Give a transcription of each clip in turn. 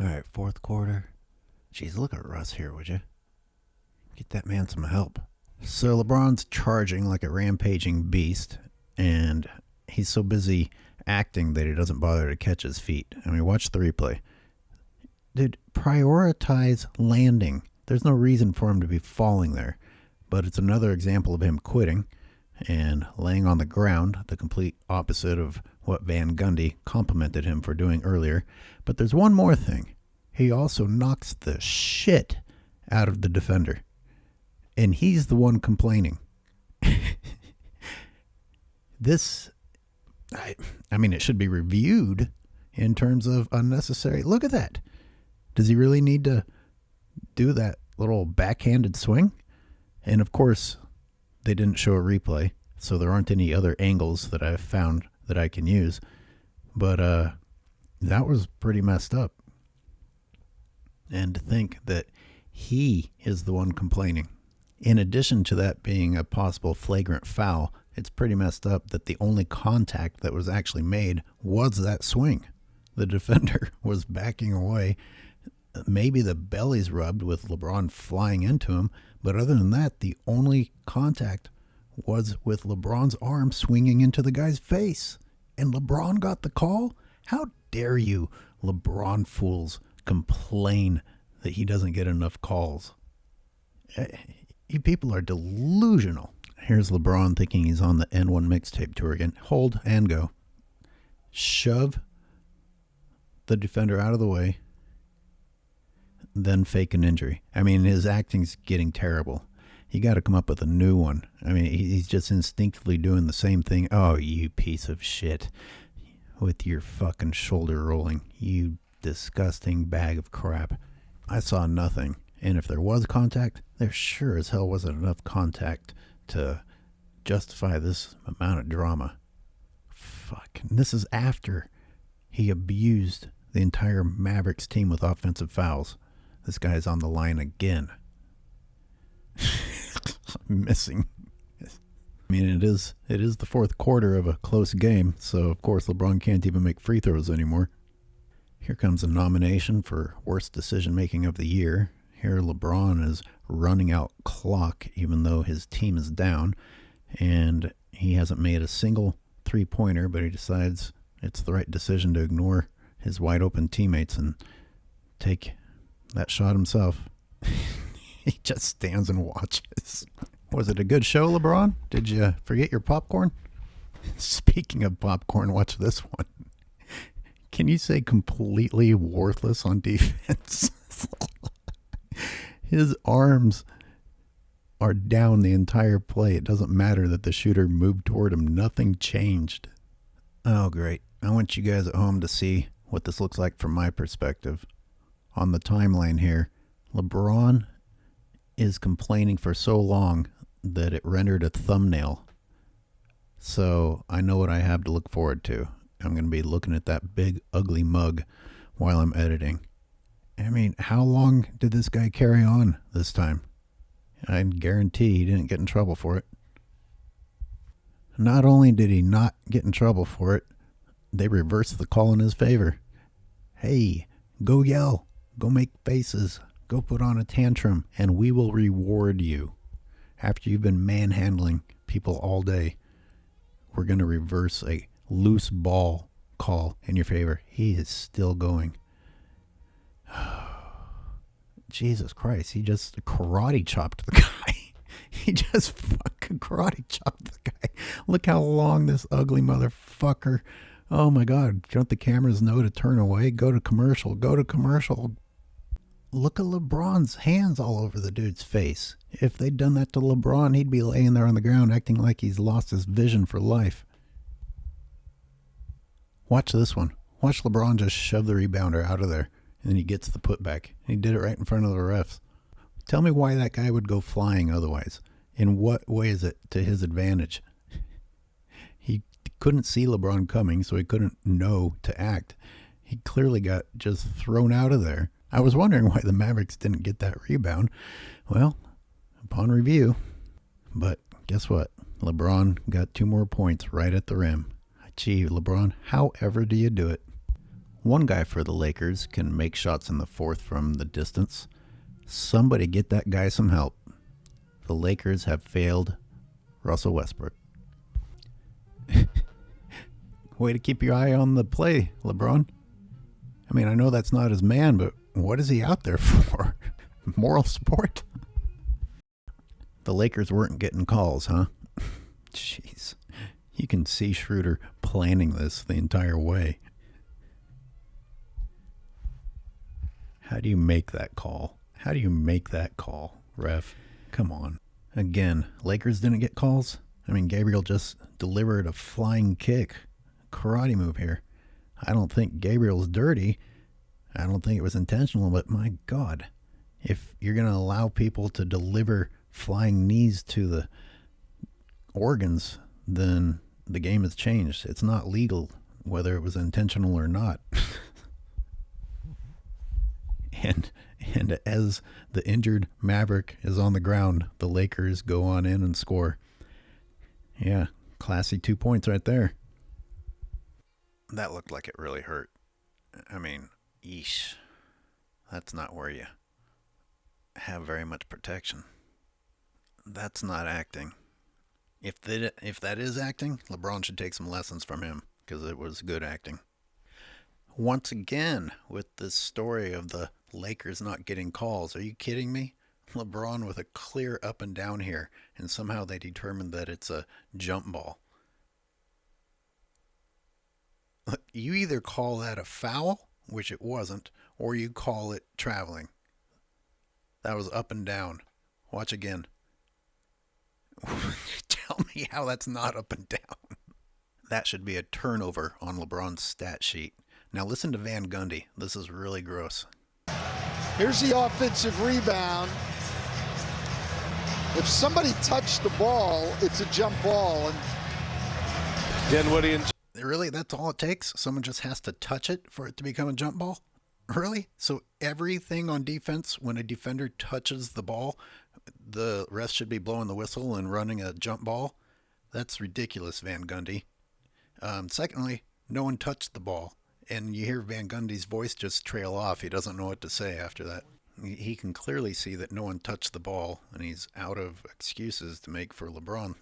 All right, fourth quarter. Jeez, look at Russ here, would you? Get that man some help. So LeBron's charging like a rampaging beast, and he's so busy acting that he doesn't bother to catch his feet. I mean, watch the replay. Dude, prioritize landing. There's no reason for him to be falling there. But it's another example of him quitting and laying on the ground, the complete opposite of what Van Gundy complimented him for doing earlier. But there's one more thing. He also knocks the shit out of the defender. And he's the one complaining. I mean, it should be reviewed in terms of unnecessary. Look at that. Does he really need to do that little backhanded swing? And of course, they didn't show a replay, so there aren't any other angles that I've found that I can use. But that was pretty messed up. And to think that he is the one complaining. In addition to that being a possible flagrant foul, it's pretty messed up that the only contact that was actually made was that swing. The defender was backing away. Maybe the belly's rubbed with LeBron flying into him, but other than that, the only contact was with LeBron's arm swinging into the guy's face. And LeBron got the call? How dare you, LeBron fools, complain that he doesn't get enough calls? You people are delusional. Here's LeBron thinking he's on the N1 mixtape tour again. Hold and go. Shove the defender out of the way. Then fake an injury. I mean, his acting's getting terrible. You got to come up with a new one. I mean, he's just instinctively doing the same thing. Oh, you piece of shit. With your fucking shoulder rolling. You disgusting bag of crap. I saw nothing. And if there was contact, there sure as hell wasn't enough contact to justify this amount of drama. Fuck. And this is after he abused the entire Mavericks team with offensive fouls. This guy's on the line again. Missing. I mean, it is the fourth quarter of a close game, so of course LeBron can't even make free throws anymore. Here comes a nomination for worst decision making of the year. Here LeBron is running out clock even though his team is down, and he hasn't made a single three-pointer, but he decides it's the right decision to ignore his wide-open teammates and take that shot himself. He just stands and watches. Was it a good show, LeBron? Did you forget your popcorn? Speaking of popcorn, watch this one. Can you say completely worthless on defense? His arms are down the entire play. It doesn't matter that the shooter moved toward him. Nothing changed. Oh, great. I want you guys at home to see what this looks like from my perspective. On the timeline here, LeBron is complaining for so long that it rendered a thumbnail. So I know what I have to look forward to. I'm going to be looking at that big, ugly mug while I'm editing. I mean, how long did this guy carry on this time? I guarantee he didn't get in trouble for it. Not only did he not get in trouble for it, they reversed the call in his favor. Hey, go yell, go make faces, go put on a tantrum, and we will reward you. After you've been manhandling people all day, we're going to reverse a loose ball call in your favor. He is still going. Jesus Christ, he just karate chopped the guy. He just fucking karate chopped the guy. Look how long this ugly motherfucker. Oh my God, don't the cameras know to turn away? Go to commercial, go to commercial. Look at LeBron's hands all over the dude's face. If they'd done that to LeBron, he'd be laying there on the ground acting like he's lost his vision for life. Watch this one. Watch LeBron just shove the rebounder out of there. And then he gets the putback. He did it right in front of the refs. Tell me why that guy would go flying otherwise. In what way is it to his advantage? He couldn't see LeBron coming, so he couldn't know to act. He clearly got just thrown out of there. I was wondering why the Mavericks didn't get that rebound. Well, upon review. But guess what? LeBron got 2 more points right at the rim. Gee, LeBron, however do you do it? One guy for the Lakers can make shots in the fourth from the distance. Somebody get that guy some help. The Lakers have failed Russell Westbrook. Way to keep your eye on the play, LeBron. I mean, I know that's not his man, but what is he out there for? Moral support? The Lakers weren't getting calls, huh? Jeez. You can see Schroeder planning this the entire way. How do you make that call? How do you make that call, ref? Come on. Again, Lakers didn't get calls? I mean, Gabriel just delivered a flying kick. Karate move here. I don't think Gabriel's dirty. I don't think it was intentional, but my God, if you're going to allow people to deliver flying knees to the organs, then the game has changed. It's not legal, whether it was intentional or not. And as the injured Maverick is on the ground, the Lakers go on in and score. Yeah, classy 2 points right there. That looked like it really hurt. I mean, yeesh. That's not where you have very much protection. That's not acting. If that is acting, LeBron should take some lessons from him, because it was good acting. Once again, with this story of the Lakers not getting calls. Are you kidding me? LeBron with a clear up and down here, and somehow they determined that it's a jump ball. You either call that a foul, which it wasn't, or you call it traveling. That was up and down. Watch again. Tell me how that's not up and down. That should be a turnover on LeBron's stat sheet. Now listen to Van Gundy. This is really gross. Here's the offensive rebound. If somebody touched the ball, it's a jump ball. And Dinwiddie and really, that's all it takes? Someone just has to touch it for it to become a jump ball? Really? So everything on defense, when a defender touches the ball, the rest should be blowing the whistle and running a jump ball? That's ridiculous, Van Gundy. Secondly, no one touched the ball. And you hear Van Gundy's voice just trail off. He doesn't know what to say after that. He can clearly see that no one touched the ball, and he's out of excuses to make for LeBron.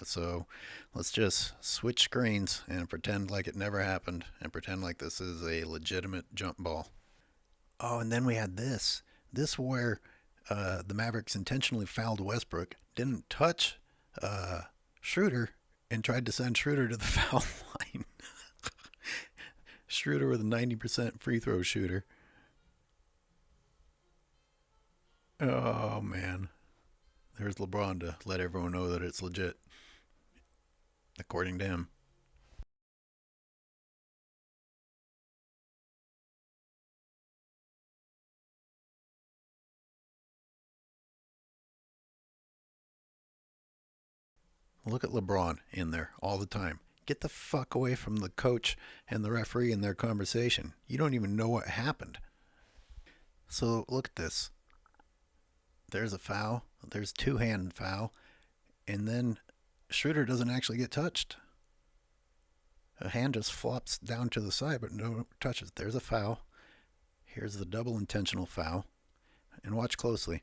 So let's just switch screens and pretend like it never happened, and pretend like this is a legitimate jump ball. Oh, and then we had this. This where the Mavericks intentionally fouled Westbrook, didn't touch Schroeder, and tried to send Schroeder to the foul line. Schroeder with a 90% free throw shooter. Oh, man. There's LeBron to let everyone know that it's legit, according to him. Look at LeBron in there all the time. Get the fuck away from the coach and the referee in their conversation. You don't even know what happened. So look at this. There's a foul. There's two-hand foul. And then Schroeder doesn't actually get touched. A hand just flops down to the side, but no touches. There's a foul. Here's the double intentional foul. And watch closely.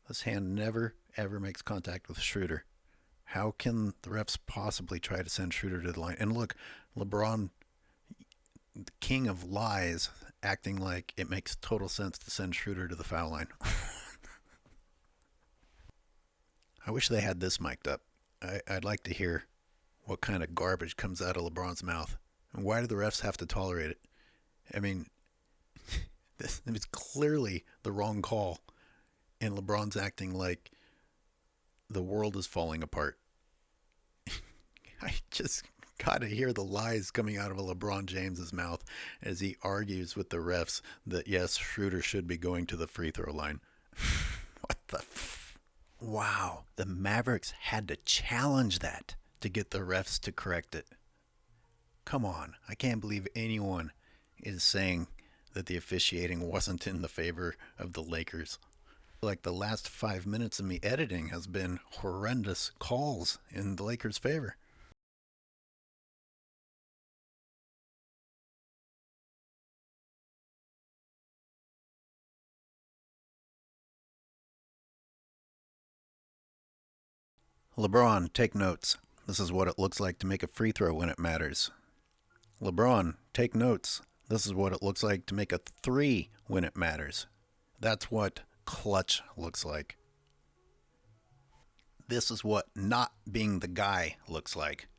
This hand never, ever makes contact with Schroeder. How can the refs possibly try to send Schroeder to the line? And look, LeBron, the king of lies, acting like it makes total sense to send Schroeder to the foul line. I wish they had this mic'd up. I'd like to hear what kind of garbage comes out of LeBron's mouth. And why do the refs have to tolerate it? I mean, this is clearly the wrong call. And LeBron's acting like the world is falling apart. I just got to hear the lies coming out of LeBron James's mouth as he argues with the refs that, yes, Schroeder should be going to the free throw line. What the Wow. The Mavericks had to challenge that to get the refs to correct it. Come on. I can't believe anyone is saying that the officiating wasn't in the favor of the Lakers. Like the last 5 minutes of me editing has been horrendous calls in the Lakers' favor. LeBron, take notes. This is what it looks like to make a free throw when it matters. LeBron, take notes. This is what it looks like to make a three when it matters. That's what clutch looks like. This is what not being the guy looks like.